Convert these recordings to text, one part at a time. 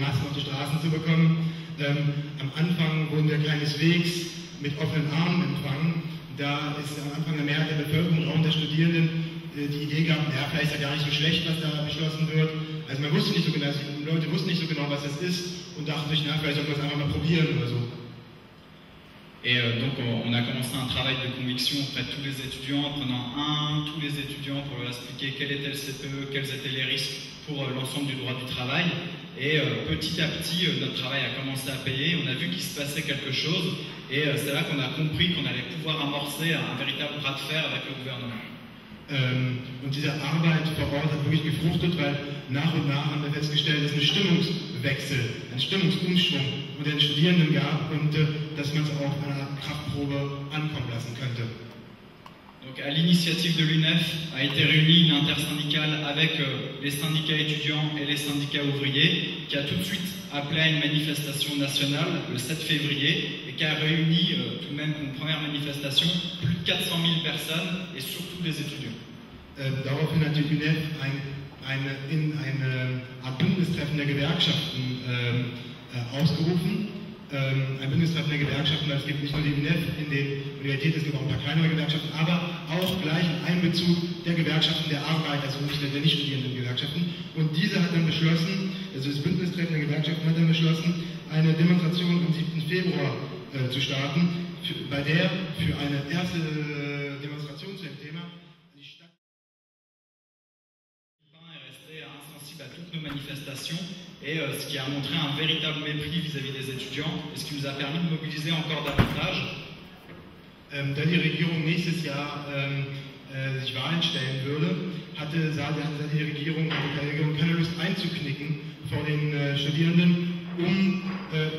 Massen auf die Straßen zu bekommen. Am Anfang wurden wir keineswegs mit offenen Armen empfangen. Da ist am Anfang eine Mehrheit der Bevölkerung und auch der Studierenden die Idee gehabt, ja, vielleicht ist ja gar nicht so schlecht, was da beschlossen wird. Also man wusste nicht so genau, die Leute wussten nicht so genau, was das ist und dachten sich, na, vielleicht sollten wir es einfach mal probieren oder so. Et donc on a commencé un travail de conviction auprès de tous les étudiants, en prenant tous les étudiants pour leur expliquer quel était le CPE, quels étaient les risques pour l'ensemble du droit du travail. Et petit à petit, notre travail a commencé à payer, on a vu qu'il se passait quelque chose, et c'est là qu'on a compris qu'on allait pouvoir amorcer un véritable bras de fer avec le gouvernement. Und diese Arbeit vor Ort hat wirklich gefruchtet, weil nach und nach haben wir festgestellt, dass es einen Stimmungswechsel, einen Stimmungsumschwung unter den Studierenden gab und dass man es auch an einer Kraftprobe ankommen lassen könnte. Donc à l'initiative de l'UNEF a été réunie une intersyndicale avec les syndicats étudiants et les syndicats ouvriers qui a tout de suite appelé à une manifestation nationale le 7 février et qui a réuni tout de même une première manifestation plus de 400 000 personnes et surtout des étudiants. Daraufhin hat die UNEF ein Bündnistreffen der Gewerkschaften ausgerufen. Ein Bündnistreffen der Gewerkschaften, es gibt nicht nur die UNEF in den Universitäten, es gibt auch ein paar kleinere Gewerkschaften, aber auch gleich einen Einbezug der Gewerkschaften der Arbeit, also nicht der nicht studierenden Gewerkschaften. Und diese hat dann beschlossen, also das Bündnistreffen der Gewerkschaften hat dann beschlossen, eine Demonstration am 7. Februar zu starten, bei der für eine erste Demonstration zu dem Thema die Stadt est resté insensible à toutes nos manifestations et ce qui a montré un véritable mépris vis-à-vis des étudiants et ce qui nous a permis de mobiliser encore davantage. Da die Regierung nächstes Jahr sich Wahlen stellen würde, hatte die Regierung keine Lust einzuknicken vor den Studierenden, um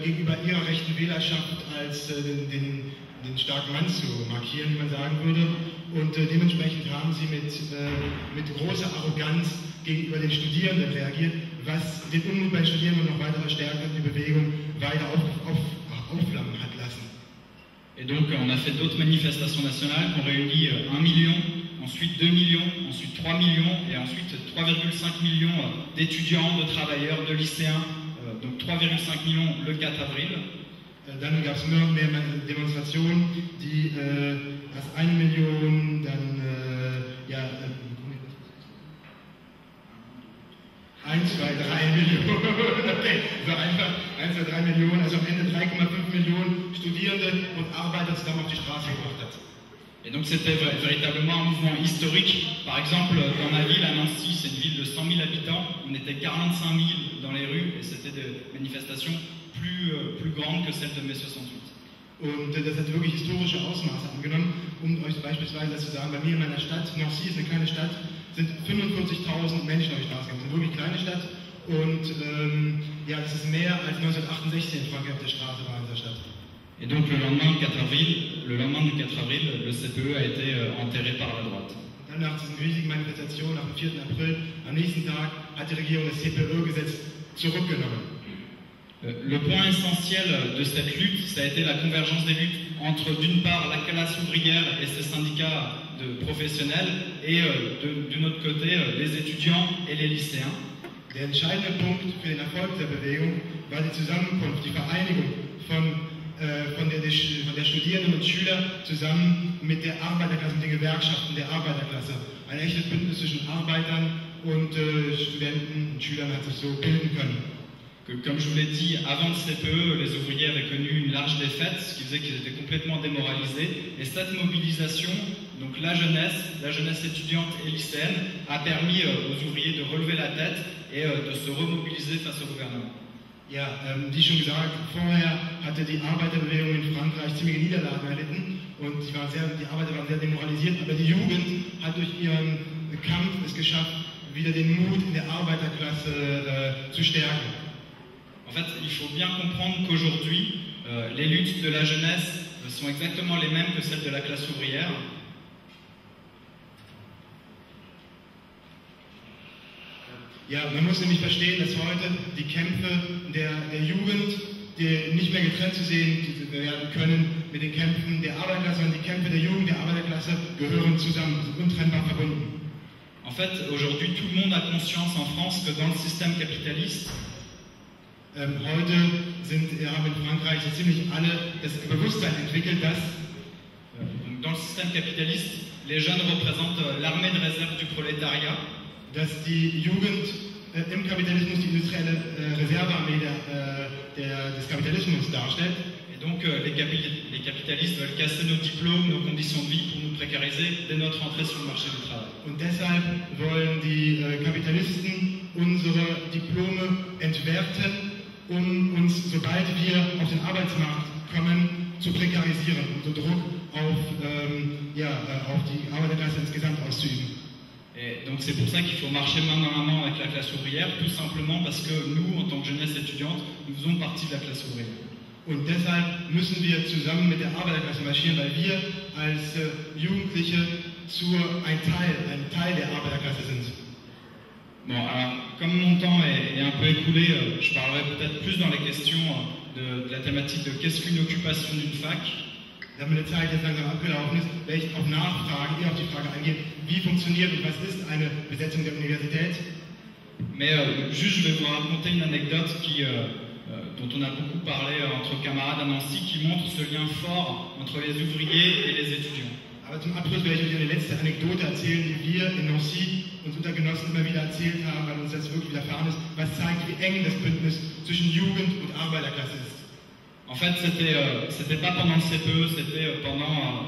gegenüber ihrer rechten Wählerschaft als den starken Mann zu markieren, wie man sagen würde. Und dementsprechend haben sie mit großer Arroganz gegenüber den Studierenden reagiert, was den Unmut bei den Studierenden noch weiter verstärkt und die Bewegung weiter aufflammen hat lassen. Et donc on a fait d'autres manifestations nationales qui ont réuni 1 million, ensuite 2 millions, ensuite 3 millions et ensuite 3,5 millions d'étudiants, de travailleurs, de lycéens, donc 3,5 millions le 4 avril. Dann gab es mehr Demonstrationen, die erst 1 Million, dann 1, 2, 3 Millionen. Okay, so einfach 1, 2, 3 Millionen, also am Ende 3,5 Millionen Studierende und Arbeiter zusammen auf die Straße gebracht hat. Et donc c'était véritablement un mouvement historique. Par exemple, dans ma ville, à Nancy, c'est une ville de 100 000 habitants, on était 45 000 dans les rues et c'était des manifestations plus grandes que celles de mai 68. Und das hat wirklich historische Ausmaße angenommen, um euch beispielsweise das zu sagen, bei mir in meiner Stadt, Nancy ist eine kleine Stadt, sind 45.000 Menschen auf die Straße gegangen. Das ist eine wirklich kleine Stadt und das ist mehr als 1968 in Frankreich auf der Straße war in dieser Stadt. Et donc le lendemain du 4 avril, le CPE a été enterré par la droite. Dann nach diesen riesigen Manifestationen, nach dem 4. April, am nächsten Tag hat die Regierung das CPE-Gesetz zurückgenommen. Le point essentiel de cette lutte, ça a été la convergence des luttes entre d'une part la classe ouvrière et ses syndicats de professionnels et de notre côté les étudiants et les lycéens. Der entscheidende Punkt für den Erfolg der Bewegung war die Zusammenkunft, die Vereinigung von der Studierenden und Schüler zusammen mit der Arbeiterklasse, mit den Gewerkschaften der Arbeiterklasse. Ein echtes Bündnis zwischen Arbeitern und Studenten und Schülern hat sich so bilden können. Comme je vous l'ai dit, avant le CPE, les ouvriers avaient connu une large défaite, ce qui faisait qu'ils étaient complètement démoralisés. Et cette mobilisation, donc la jeunesse étudiante et lycéenne, a permis aux ouvriers de relever la tête et de se remobiliser face au gouvernement. Ja, wie schon gesagt, vorher hatte die Arbeiterbewegung in Frankreich ziemliche Niederlagen erlitten und die Arbeiter waren sehr demoralisiert, aber die Jugend hat durch ihren Kampf es geschafft, wieder den Mut in der Arbeiterklasse zu stärken. En fait, il faut bien comprendre qu'aujourd'hui, les luttes de la jeunesse sont exactement les mêmes que celles de la classe ouvrière. Ja, man muss nämlich verstehen, dass heute die Kämpfe der Jugend nicht mehr getrennt zu sehen werden können mit den Kämpfen der Arbeiterklasse, sondern die Kämpfe der Jugend, der Arbeiterklasse gehören zusammen, sind untrennbar verbunden. En fait, aujourd'hui, tout le monde a conscience en France que dans le système capitaliste, Heute haben in Frankreich so ziemlich alle das Bewusstsein entwickelt, dass donc dans le système capitaliste, les jeunes représentent l'armée de réserve du prolétariat. Dass die Jugend im Kapitalismus die industrielle Reservearmee des Kapitalismus darstellt. Et donc les capitalistes veulent casser nos diplômes, nos conditions de vie pour nous précariser dès notre entrée sur le marché du travail. Und deshalb wollen die Kapitalisten unsere Diplome entwerten, um uns, sobald wir auf den Arbeitsmarkt kommen, zu prekarisieren und so Druck auf die Arbeiterklasse insgesamt auszuüben. Et donc c'est pour ça qu'il faut marcher main dans la main avec la classe ouvrière, tout simplement parce que nous, en tant que jeunesse étudiante, nous faisons partie de la classe ouvrière. Und deshalb müssen wir zusammen mit der Arbeiterklasse marschieren, weil wir als Jugendliche ein Teil der Arbeiterklasse sind. Bon, alors, comme mon temps est un peu écoulé, je parlerai peut-être plus dans les questions de la thématique de qu'est-ce qu'une occupation d'une fac. Da meine Zeit jetzt langsam abgelaufen ist, werde ich auf Nachfragen eher auf die Frage eingehen, wie funktioniert und was ist eine Besetzung der Universität. Mais juste, je vais vous raconter une anecdote dont on a beaucoup parlé entre camarades à Nancy, qui montre ce lien fort entre les ouvriers et les étudiants. Aber zum Abschluss werde ich euch eine letzte Anekdote erzählen, die wir in Nancy uns unter Genossen immer wieder erzählt haben, weil uns das wirklich widerfahren ist, was zeigt, wie eng das Bündnis zwischen Jugend und Arbeiterklasse ist. En fait, c'était pas pendant le CPE, c'était pendant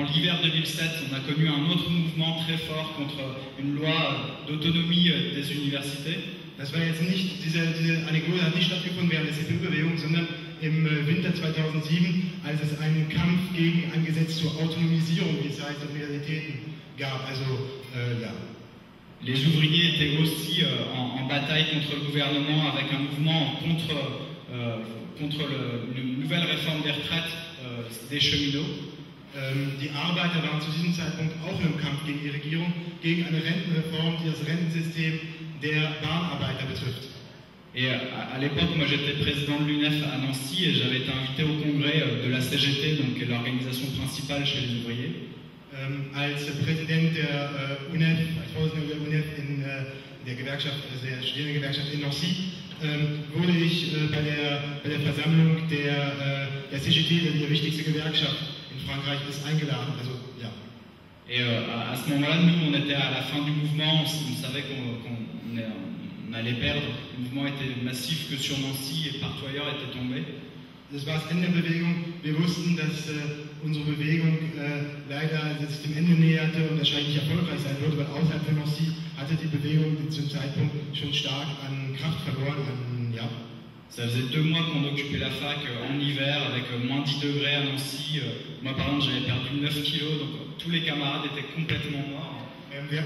l'hiver 2007. On a connu un autre mouvement très fort contre une loi d'autonomie des universités. Das war jetzt nicht, diese Anekdote hat nicht stattgefunden während der CPE-Bewegung, sondern im Winter 2007, als es einen Kampf gegen ein Gesetz zur Autonomisierung, wie es heißt, der Universitäten gab. Also, ja. Les ouvriers étaient aussi en bataille contre le gouvernement avec un mouvement contre une nouvelle réforme des retraites des cheminots. Die Arbeiter waren zu diesem Zeitpunkt auch im Kampf gegen die Regierung, gegen eine Rentenreform, die das Rentensystem der Bahnarbeiter betrifft. Et à l'époque, moi j'étais président de l'UNEF à Nancy et j'avais été invité au congrès de la CGT, donc l'organisation principale chez les ouvriers. Als Präsident der UNEF, als Vorsitzender der UNEF in der Gewerkschaft, also der Studierendengewerkschaft in Nancy, wurde ich bei der Versammlung der CGT, die wichtigste Gewerkschaft in Frankreich ist, eingeladen. Also, ja. Et à ce moment-là, nous, on était à la fin du mouvement, on savait qu'on allait perdre. Le mouvement était massif que sur Nancy et partout ailleurs était tombé. Das war das Ende der Bewegung. Wir wussten, dass unsere Bewegung leider sich dem Ende näherte und wahrscheinlich nicht erfolgreich sein würde, weil außerhalb von Nancy hatte die Bewegung zum Zeitpunkt schon stark an Kraft verloren. Ça faisait 2 mois qu'on occupait la fac en hiver avec moins 10 degrés à Nancy. Moi, par exemple, j'avais perdu 9 kilos, donc tous les camarades étaient complètement morts. Wir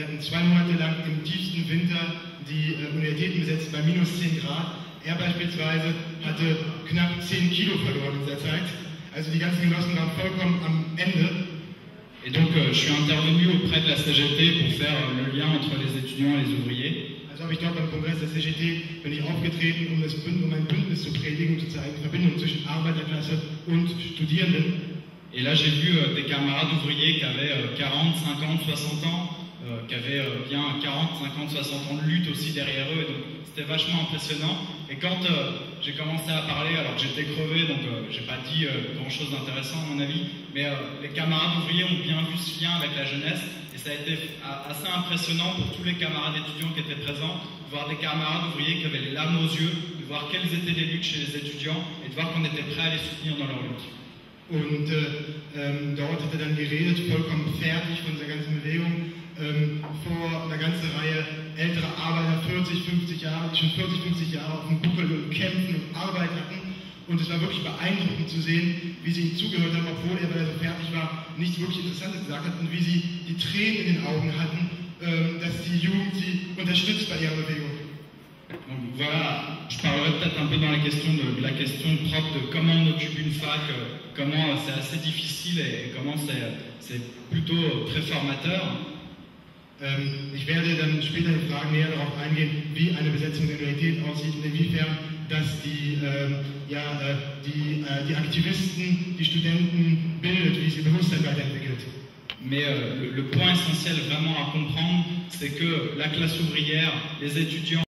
hatten 2 Monate lang im tiefsten Winter die Universitäten besetzt bei minus 10 Grad. Er beispielsweise hatte knapp 10 Kilo verloren in dieser Zeit. Also die ganzen Genossen waren vollkommen am Ende. Et donc, je suis intervenu auprès de la CGT pour faire le lien entre les étudiants et les ouvriers. Also habe ich dort beim Kongress der CGT bin ich aufgetreten, um ein Bündnis zu predigen, um zu zeigen, die Verbindung zwischen Arbeiterklasse und Studierenden. Et là, j'ai vu des camarades ouvriers qui avaient 40, 50, 60 ans, qui avaient bien 40, 50, 60 ans de lutte aussi derrière eux. Donc, c'était vachement impressionnant. Et quand j'ai commencé à parler, alors que j'étais crevé, donc j'ai pas dit grand-chose d'intéressant à mon avis, mais les camarades ouvriers ont bien vu ce lien avec la jeunesse. Et ça a été assez impressionnant pour tous les camarades étudiants qui étaient présents, de voir des camarades ouvriers qui avaient les larmes aux yeux, de voir quelles étaient les luttes chez les étudiants et de voir qu'on était prêts à les soutenir dans leur lutte. Und dort hat er dann geredet, vollkommen fertig von dieser ganzen Bewegung, vor einer ganzen Reihe älterer Arbeiter, 40, 50 Jahre, die schon 40, 50 Jahre auf dem Buckel und kämpfen und Arbeit hatten. Und es war wirklich beeindruckend zu sehen, wie sie ihm zugehört haben, obwohl er, weil er so fertig war, nichts wirklich Interessantes gesagt hat und wie sie die Tränen in den Augen hatten, dass die Jugend sie unterstützt bei ihrer Bewegung. Donc voilà, je parlerai peut-être un peu dans la question propre de comment on occupe une fac, comment c'est assez difficile et comment c'est plutôt très formateur. Ich werde dann später in Fragen näher darauf eingehen, wie eine Besetzung der Universität aussieht und inwiefern dass die Aktivisten die Studenten bildet, wie sie Bewusstsein weiterentwickelt. Mais le point essentiel vraiment à comprendre, c'est que la classe ouvrière, les étudiants